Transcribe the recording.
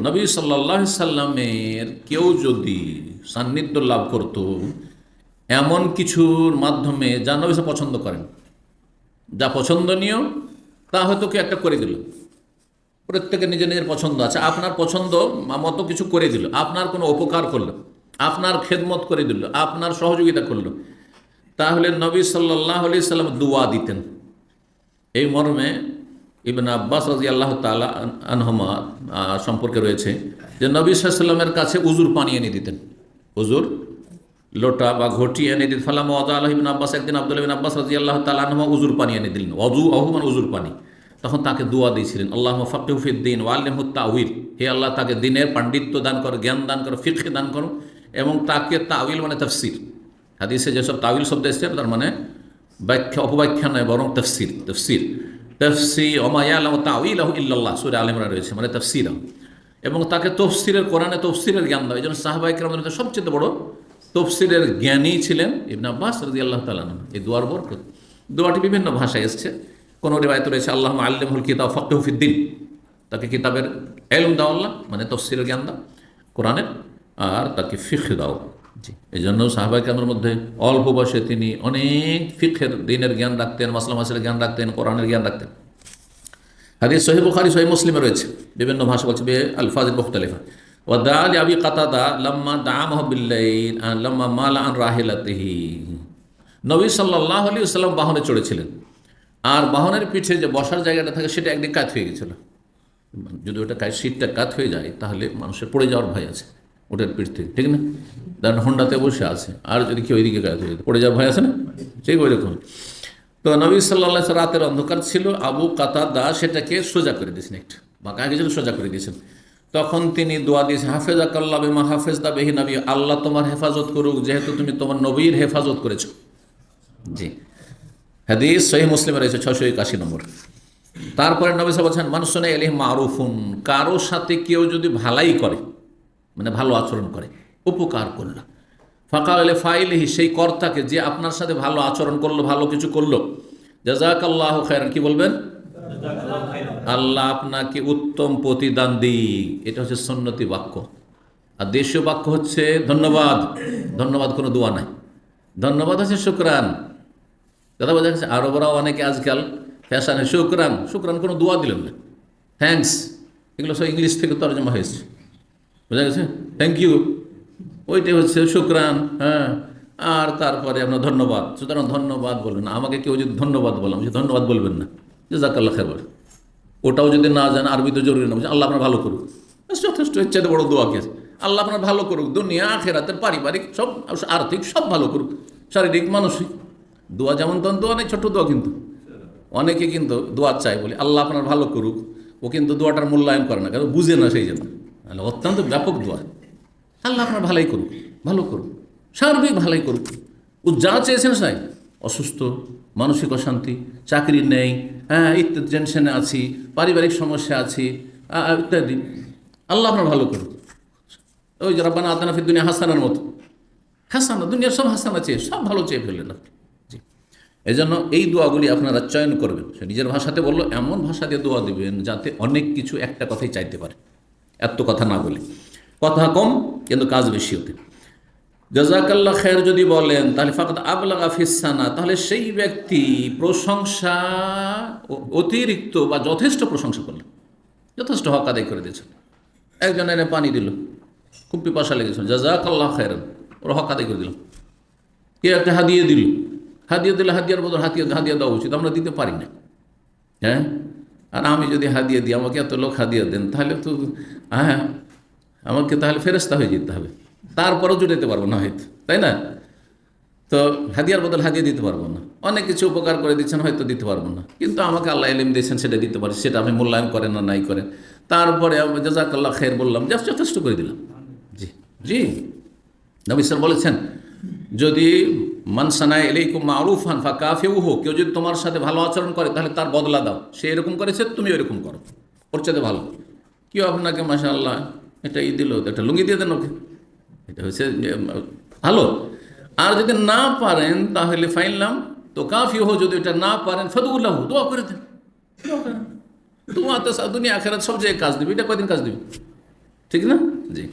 নবী সাল্লাল্লাহু আলাইহি সাল্লামের কেউ যদি সান্নিধ্য লাভ করত এমন কিছুর মাধ্যমে যা নবী সাল্লাল্লাহু পছন্দ করেন, যা পছন্দনীয়, তা হয়তো কেউ একটা করে দিল। প্রত্যেকের নিজের নিজের পছন্দ আছে, আপনার পছন্দ মতো কিছু করে দিল, আপনার কোনো উপকার করলো, আপনার খেদমত করে দিল, আপনার সহযোগিতা করলো, তাহলে নবী সাল্লাল্লাহু আলাইহি সাল্লাম দোয়া দিতেন। এই মর্মে ইবনে আব্বাস রাদিয়াল্লাহু তাআলা আনহুমা সম্পর্কে রয়েছে যে নবী সাল্লাল্লাহু আলাইহি সাল্লামের কাছে উজুর পানি এনে দিতেন, উজুর লোটা বা ঘটি এনে দিতেন। ফালামা ওয়াদা আলাইহি ইবনে আব্বাস, একদিন আব্দুল্লাহ ইবনে আব্বাস রাদিয়াল্লাহু তাআলা আনহুমা উজুর পানি এনে দিলেন, মানে উজুর পানি। তখন তাকে দোয়া দিয়েছিলেন, আল্লাহুম্মা ফাক্কিহু ফিদ্দীন ওয়া আল্লিমহু তাউইল, হে আল্লাহ তাকে দিনের পাণ্ডিত্য দান করো, জ্ঞান দান করো, ফিকহ দান করো, এবং তাকে তাউইল মানে তাফসীর, হাদিসে যেসব তাউইল শব্দ এসেছে তার মানে ব্যাখ্যা অপব্যাখ্যা নয়, বরং তাফসীর। ওমা ইয়ালামু তাউইলাহু ইল্লাল্লাহ, সূরা আলে ইমরান রয়েছে, মানে তাফসীর। এবং তাকে তফসিরের, কোরআনে তফসিরের জ্ঞান দেয়। এই জন্য সাহাবায়ে কেরামের মধ্যে সবচেয়ে বড় তফসিরের জ্ঞানী ছিলেন ইবনে আব্বাস রাদিয়াল্লাহু তাআলা আনহু। এই দোয়ার বরকত, দোয়াটি বিভিন্ন ভাষায় এসেছে। কোনো রিওয়ায়াতে রয়েছে আল্লাহুম্মা আল্লিমহুল কিতাব ফাক্কিহু ফিদ্দীন, তাকে কিতাবের ইলম দাও আল্লাহ, মানে তফসিরের জ্ঞান দাও কোরআনের, আর তাকে ফিকহ দাও। এই জন্য সাহাবায়ে কেরামের মধ্যে অল্প বয়সে তিনি অনেক ফিকহের, দিনের জ্ঞান রাখতেন, মাসলা মাসাইলের জ্ঞান রাখতেন, কোরআনের জ্ঞান রাখতেন। হাদিস সহিহ বুখারী সহিহ মুসলিমে রয়েছে, বিভিন্ন ভাষা বলছে বে আলফাজিল মুখতালিফা। ওয়া দাআ লি আবি কাতাদা লাম্মা দাআমাহু বিল্লাইল লাম্মা মালা আন রাহিলাতিহি, নবী সাল্লাল্লাহু আলাইহি ওয়াসাল্লাম বাহনে চড়েছিলেন, আর বাহনের পিঠে যে বসার জায়গাটা থাকে সেটা একদিন কাত হয়ে গেছিল। যদি ওটা সিটটা কাত হয়ে যায় তাহলে মানুষের পড়ে যাওয়ার ভয় আছে ওটার পিঠ থেকে, ঠিক না? ধরেন হোন্ডাতে বসে আছে, আর যদি কেউ ওইদিকে কাত হয়ে যায় পড়ে যাওয়ার ভয় আছে না, ঠিক ওই রকম। তো নবী সাল্লাল্লাহু আলাইহি ওয়াসাল্লাম রাতের অন্ধকার ছিল, আবু কাতাদা সেটাকে সোজা করে দিয়েছেন, একটু বাঁকা গেছিল, সোজা করে দিয়েছেন। তখন তিনি দোয়া দিয়েছেন, হাফেজাকাল্লাহ বিমা হাফেজতা বিহি নবী, আল্লাহ তোমার হেফাজত করুক যেহেতু তুমি তোমার নবীর হেফাজত করেছো। জি, হাদিস সহিহ মুসলিমে রয়েছে 681 নম্বর। তারপরে নবী সাল্লাল্লাহু আলাইহি ওয়াসাল্লাম মান সুনা ইলাইহি মারুফুন, কারো সাথে কেউ যদি ভালাই করে, মানে ভালো আচরণ করে, উপকার করলো, ফাকাল ফাইলিহি, সেই কর্তাকে, যে আপনার সাথে ভালো আচরণ করলো, ভালো কিছু করলো, জাযাকাল্লাহু খায়রান, কি বলবেন? আল্লাহ আপনাকে উত্তম প্রতিদান দিক। এটা হচ্ছে সুন্নতি বাক্য। আর দেশীয় বাক্য হচ্ছে ধন্যবাদ। ধন্যবাদ কোনো দোয়া নাই, ধন্যবাদ হচ্ছে শুকরান। কথা বোঝা গেছে? আরবরাও অনেকে আজকাল ফ্যাশনে শুকরান, শুকরান কোনো দোয়া দিলেন না, থ্যাঙ্কস, এগুলো সব ইংলিশ থেকে তর্জমা হয়েছে, বোঝা গেছে? থ্যাংক ইউ, ওইটাই হচ্ছে শুকরান। হ্যাঁ, আর তারপরে আপনার ধন্যবাদ। সুতরাং ধন্যবাদ বলবেন না। আমাকে কেউ যদি ধন্যবাদ বললাম, সে ধন্যবাদ বলবেন না, জাযাকাল্লাহ খায়র বলেন। ওটাও যদি না জান, আরবি তো জরুরি না, আল্লাহ আপনার ভালো করুক, যথেষ্ট। ইচ্ছা বড় দোয়া কে, আল্লাহ আপনার ভালো করুক, দুনিয়া আখিরাতের, পারিবারিক সব, আর্থিক সব ভালো করুক, শারীরিক মানসিক। দোয়া যেমন তখন দোয়া নেই, ছোট্ট দোয়া, কিন্তু অনেকে কিন্তু দোয়া চায় বলে আল্লাহ আপনার ভালো করুক, ও কিন্তু দোয়াটার মূল্যায়ন করে না, কারণ বুঝে না, সেই জন্য। অত্যন্ত ব্যাপক দোয়া, আল্লাহ আপনার ভালোই করুক, ভালো করুক, সার্বিক ভালোই করুক। ও যা চেয়েছেন সাই, অসুস্থ, মানসিক অশান্তি, চাকরি নেই, হ্যাঁ ইত্যাদি, টেনশনে আছি, পারিবারিক সমস্যা আছি, ইত্যাদি, আল্লাহ আপনার ভালো করুক। ওই যে রাব্বানা আতিনা ফিদ দুনিয়া হাসানার মতো, হাসানা, দুনিয়ার সব হাসানা চেয়ে, সব ভালো চেয়ে ফেললেন আপনি। জি, এই জন্য এই দোয়াগুলি আপনারা চয়ন করবেন। সে নিজের ভাষাতে বললো, এমন ভাষা দিয়ে দোয়া দেবেন যাতে অনেক কিছু একটা কথাই চাইতে পারে, এত কথা না বলে, কথা কম কিন্তু কাজ বেশি হতে। জাযাকাল্লাহ খায়র যদি বলেন তাহলে ফাকাদ আবলাগা ফিস সানা, তাহলে সেই ব্যক্তি প্রশংসা অতিরিক্ত বা যথেষ্ট প্রশংসা করলেন, যথেষ্ট হক আদায় করে দিয়েছেন। একজন এনে পানি দিল, খুব পিপাসা লেগেছিল, জাযাকাল্লাহ খায়রান, ওর হক আদায় করে দিল। কে একটা হাদিয়া দিল, হাদিয়া দিলে হাদিয়ার বদল হাদিয়া দেওয়া উচিত, আমরা দিতে পারি না। হ্যাঁ, আর আমি যদি হাদিয়া দিই, আমাকে এত লোক হাদিয়া দেন, তাহলে তো হ্যাঁ আমাকে তাহলে ফেরেশতা হয়ে যেতে হবে, তারপরেও জুটাইতে পারবো না হয়তো, তাই না? তো হাদিয়ার বদল হাদিয়া দিতে পারবো না। অনেক কিছু উপকার করে দিচ্ছেন, হয়তো দিতে পারবো না, কিন্তু আমাকে আল্লাহ ইলম দিয়েছেন, সেটা দিতে পারি, সেটা আমি মূল্যায়ন করেন না নাই করেন, তারপরে জাযাকাল্লাহ খায়র বললাম, যথেষ্ট করে দিলাম। জি জি, নবী সাল্লাল্লাহু বলেছেন, যদি মান সানা ইলাইকুম মারুফান ফাকাফিউহু, কেউ যদি তোমার সাথে ভালো আচরণ করে তাহলে তার বদলা দাও, সে এরকম করেছে তুমি এরকম করো, ওর চাইতে ভালো। কেউ আপনাকে মাশাআল্লাহ এটা দিল, একটা লুঙ্গি দিয়ে দেন ওকে, এটা হচ্ছে ভালো। আর যদি না পারেন তাহলে ফাইনলাম তো কাফিউহু, যদি এটা না পারেন ফাদউল্লাহু, দোয়া করে দেন। দোয়া তো দুনিয়া আখিরাত সব জায়গায় কাজ দিবে, এটা কয়দিন কাজ দিবে? ঠিক না? জি।